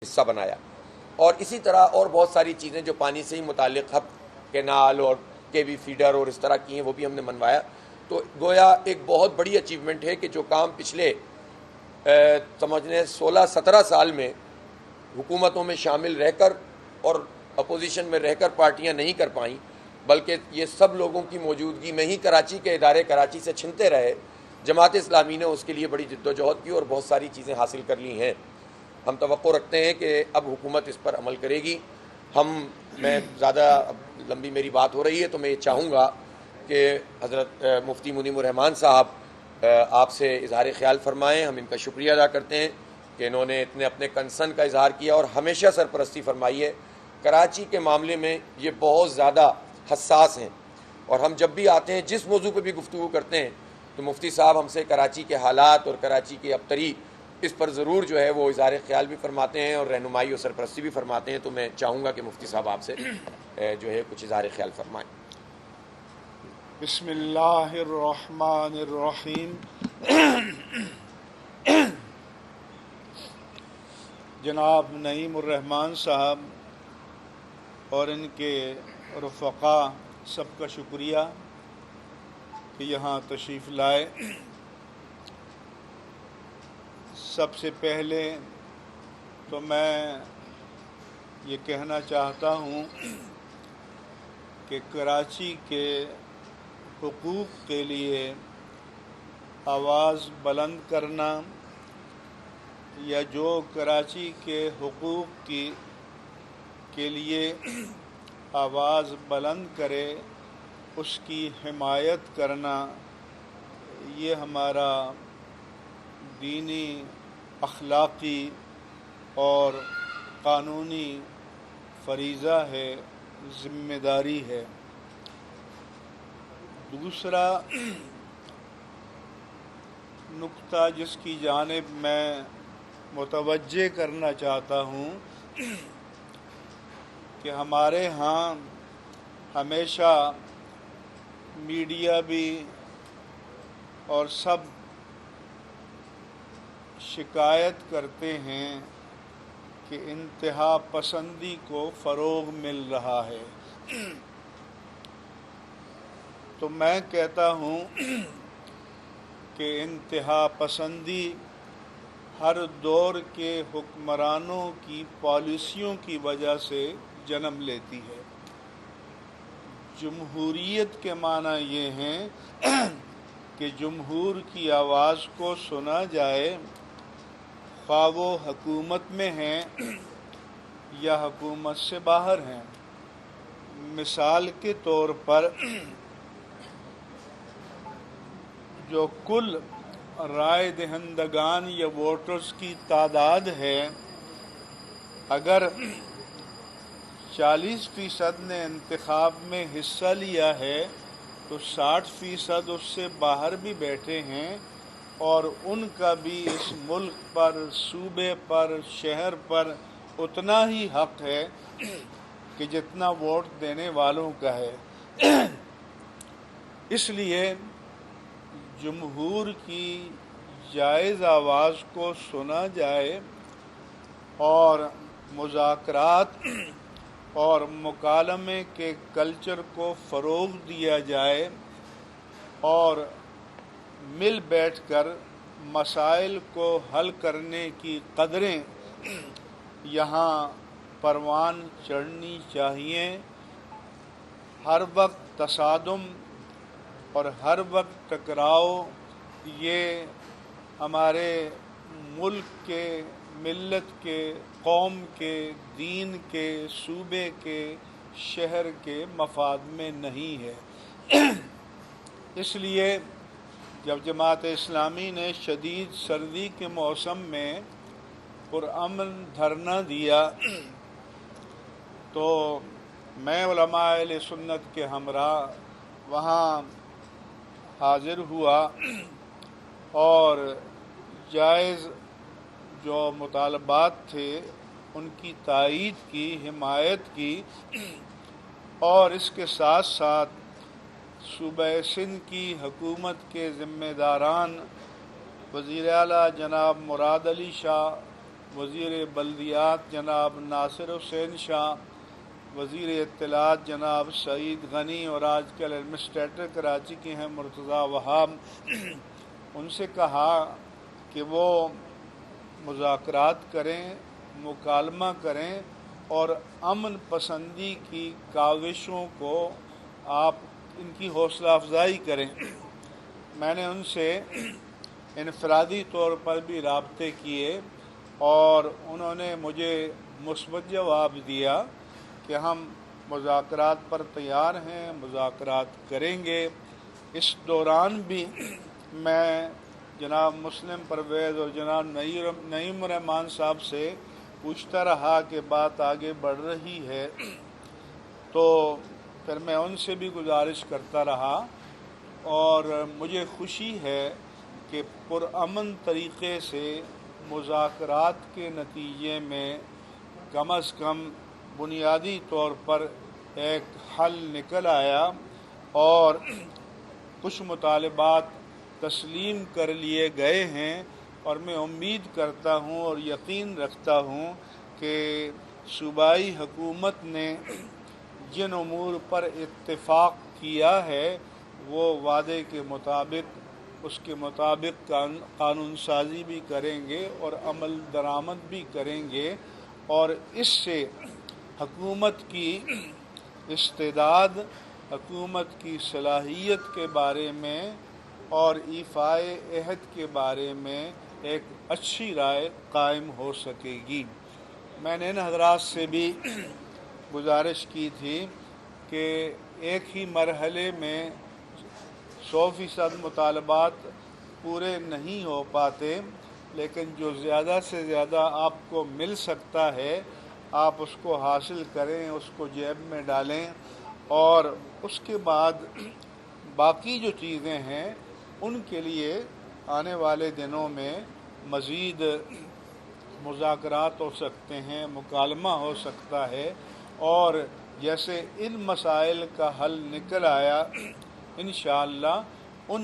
حصہ بنایا، اور اسی طرح اور بہت ساری چیزیں جو پانی سے ہی متعلق ہب کینال اور کے وی فیڈر اور اس طرح کی ہیں وہ بھی ہم نے منوایا. تو گویا ایک بہت بڑی اچیومنٹ ہے کہ جو کام پچھلے سمجھنے 16-17 سال میں حکومتوں میں شامل رہ کر اور اپوزیشن میں رہ کر پارٹیاں نہیں کر پائیں، بلکہ یہ سب لوگوں کی موجودگی میں ہی کراچی کے ادارے کراچی سے چھنتے رہے، جماعت اسلامی نے اس کے لیے بڑی جد و جہد کی اور بہت ساری چیزیں حاصل کر لی ہیں. ہم توقع رکھتے ہیں کہ اب حکومت اس پر عمل کرے گی. میں زیادہ لمبی میری بات ہو رہی ہے تو میں یہ چاہوں گا کہ حضرت مفتی منیم الرحمان صاحب آپ سے اظہار خیال فرمائیں. ہم ان کا شکریہ ادا کرتے ہیں کہ انہوں نے اتنے اپنے کنسرن کا اظہار کیا اور ہمیشہ سرپرستی فرمائی ہے. کراچی کے معاملے میں یہ بہت زیادہ حساس ہیں، اور ہم جب بھی آتے ہیں جس موضوع پہ بھی گفتگو کرتے ہیں تو مفتی صاحب ہم سے کراچی کے حالات اور کراچی کے ابتری اس پر ضرور جو ہے وہ اظہار خیال بھی فرماتے ہیں اور رہنمائی اور سرپرستی بھی فرماتے ہیں. تو میں چاہوں گا کہ مفتی صاحب آپ سے جو ہے کچھ اظہار خیال فرمائیں. بسم اللہ الرحمن الرحیم. جناب نعیم الرحمان صاحب اور ان کے رفقا سب کا شکریہ کہ یہاں تشریف لائے. سب سے پہلے تو میں یہ کہنا چاہتا ہوں کہ کراچی کے حقوق کے لیے آواز بلند کرنا یا جو کراچی کے حقوق کے لیے آواز بلند کرے اس کی حمایت کرنا، یہ ہمارا دینی، اخلاقی اور قانونی فریضہ ہے، ذمہ داری ہے. دوسرا نقطہ جس کی جانب میں متوجہ کرنا چاہتا ہوں کہ ہمارے ہاں ہمیشہ میڈیا بھی اور سب شکایت کرتے ہیں کہ انتہا پسندی کو فروغ مل رہا ہے. تو میں کہتا ہوں کہ انتہا پسندی ہر دور کے حکمرانوں کی پالیسیوں کی وجہ سے جنم لیتی ہے. جمہوریت کے معنی یہ ہیں کہ جمہور کی آواز کو سنا جائے، خواہ وہ حکومت میں ہیں یا حکومت سے باہر ہیں. مثال کے طور پر جو کل رائے دہندگان یا ووٹرز کی تعداد ہے، اگر 40% نے انتخاب میں حصہ لیا ہے تو 60% اس سے باہر بھی بیٹھے ہیں، اور ان کا بھی اس ملک پر، صوبے پر، شہر پر اتنا ہی حق ہے کہ جتنا ووٹ دینے والوں کا ہے. اس لیے جمہور کی جائز آواز کو سنا جائے اور مذاکرات اور مکالمے کے کلچر کو فروغ دیا جائے اور مل بیٹھ کر مسائل کو حل کرنے کی قدریں یہاں پروان چڑھنی چاہیے. ہر وقت تصادم اور ہر وقت ٹکراؤ یہ ہمارے ملک کے، ملت کے، قوم کے، دین کے، صوبے کے، شہر کے مفاد میں نہیں ہے. اس لیے جب جماعت اسلامی نے شدید سردی کے موسم میں پرامن دھرنا دیا تو میں علماء اہل سنت کے ہمراہ وہاں حاضر ہوا اور جائز جو مطالبات تھے ان کی تائید کی، حمایت کی، اور اس کے ساتھ ساتھ صوبہ سندھ کی حکومت کے ذمہ داران وزیر اعلیٰ جناب مراد علی شاہ وزیر بلدیات جناب ناصر حسین شاہ، وزیر اطلاعات جناب سعید غنی اور آج کل ایڈمنسٹریٹر کراچی کے ہیں مرتضیٰ وہاب، ان سے کہا کہ وہ مذاکرات کریں، مکالمہ کریں اور امن پسندی کی کاوشوں کو آپ ان کی حوصلہ افزائی کریں۔ میں نے ان سے انفرادی طور پر بھی رابطے کیے اور انہوں نے مجھے مثبت جواب دیا کہ ہم مذاکرات پر تیار ہیں، مذاکرات کریں گے۔ اس دوران بھی میں جناب مسلم پرویز اور جناب نعیم الرحمان صاحب سے پوچھتا رہا کہ بات آگے بڑھ رہی ہے، تو پھر میں ان سے بھی گزارش کرتا رہا اور مجھے خوشی ہے کہ پرامن طریقے سے مذاکرات کے نتیجے میں کم از کم بنیادی طور پر ایک حل نکل آیا اور کچھ مطالبات تسلیم کر لیے گئے ہیں، اور میں امید کرتا ہوں اور یقین رکھتا ہوں کہ صوبائی حکومت نے جن امور پر اتفاق کیا ہے وہ وعدے کے مطابق اس کے مطابق قانون سازی بھی کریں گے اور عمل درآمد بھی کریں گے، اور اس سے حکومت کی استعداد، حکومت کی صلاحیت کے بارے میں اور ایفائے عہد کے بارے میں ایک اچھی رائے قائم ہو سکے گی۔ میں نے ان حضرات سے بھی گزارش کی تھی کہ ایک ہی مرحلے میں 100% مطالبات پورے نہیں ہو پاتے، لیکن جو زیادہ سے زیادہ آپ کو مل سکتا ہے آپ اس کو حاصل کریں، اس کو جیب میں ڈالیں، اور اس کے بعد باقی جو چیزیں ہیں ان کے لیے آنے والے دنوں میں مزید مذاکرات ہو سکتے ہیں، مکالمہ ہو سکتا ہے، اور جیسے ان مسائل کا حل نکل آیا انشاءاللہ